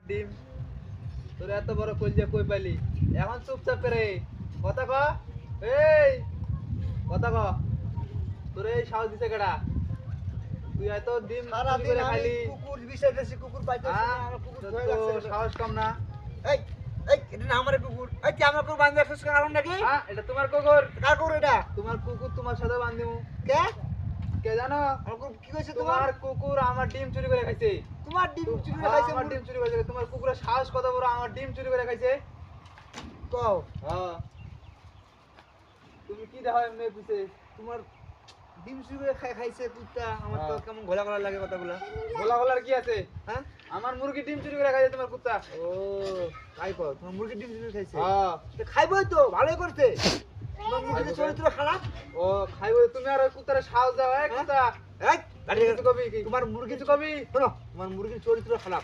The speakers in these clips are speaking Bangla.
ডিম তোর এত বড় কলজা কই পাইলি এখন চুপচাপ করে কথা ক এই কথা ক তোর এই সাহস দিছে কেডা তুই এত ডিম সারা চুরি দিন করে আমি খাইলি কুকুর বিষাইতেছি, কুকুর পাইতেছি না, আমার কুকুর তোর ধরে তো রাখছে। সাহস কম না এই এই এটা না আমার কুকুর, এই তুই আমার কুকুর বাঁধতে আসছিস কারণ নাকি? এটা তোমার কুকুর কার কুকুর এটা? তোমার কুকুর তোমার সাথে বান্ধিমু কে? কে জানো আমার কুকুর কি কইছে তোমার? তোমার কুকুর আমার ডিম চুরি করে খাইছে তোমার ডিম চুরি করে খাইছে? আমার ডিম চুরি করে খাইছে তোমার কুকুরের সাহস কত বড় আমার ডিম চুরি করে খাইছে কও হ্যাঁ তুমি কি দেখো এমনি পিছে তোমার ডিম চুরি করে খাইছে কুত্তা, আমার তো কেমন ঘোলা ঘোলা লাগে কথাগুলা। গোলা গোলার কি আছে হ্যাঁ? আমার মুরগি ডিম চুরি করে খাইছে তোমার কুত্তা ও তাই কও, তোমার মুরগি ডিম চুরি করে খাইছে? হ্যাঁ তো খাইবই তো, ভালোই করতে। তোমার মুরগির চরিত্র খারাপ। ও খাইবো তুমি আর ওই কুত্তারে সাহস দাও এই কুত্তা এই গাড়ি কিছু কবি কি তোমার মুরগি কিছু কবি শোনো, তোমার মুরগির চরিত্র খারাপ,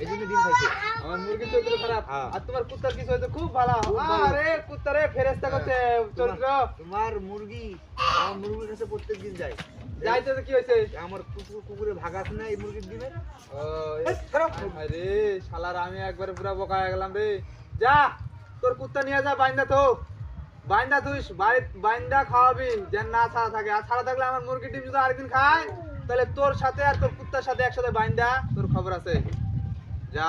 এই জন্য ডিম খাইছে। আমার মুরগির চরিত্র খারাপ হ্যাঁ। আর তোমার কুত্তার কিছু হয়তো খুব ভালো খুব ভালো। আরে কুত্তারে ফেরেশতা করছে চরিত্র তোমার মুরগি আমার মুরগির কাছে প্রত্যেকদিন যায়। যাইতে তো কি হয়েছে আমার কুকুরে ভাগাস না এই মুরগির ডিমে। ও এই, ছাড়ো। আরে শালার আমি একবারে পুরো বোকা হয়ে গেলাম রে যা তোর কুত্তা নিয়ে যা বাইন্দা তো বাইন্দা তুই বাইন্দা খাওয়াবি যেন না ছাড়া থাকে আর ছাড়া থাকলে আমার মুরগির ডিম যদি আরেকদিন খায় তাহলে তোর সাথে আর তোর কুত্তার সাথে একসাথে বাইন্দা তোর খবর আছে যা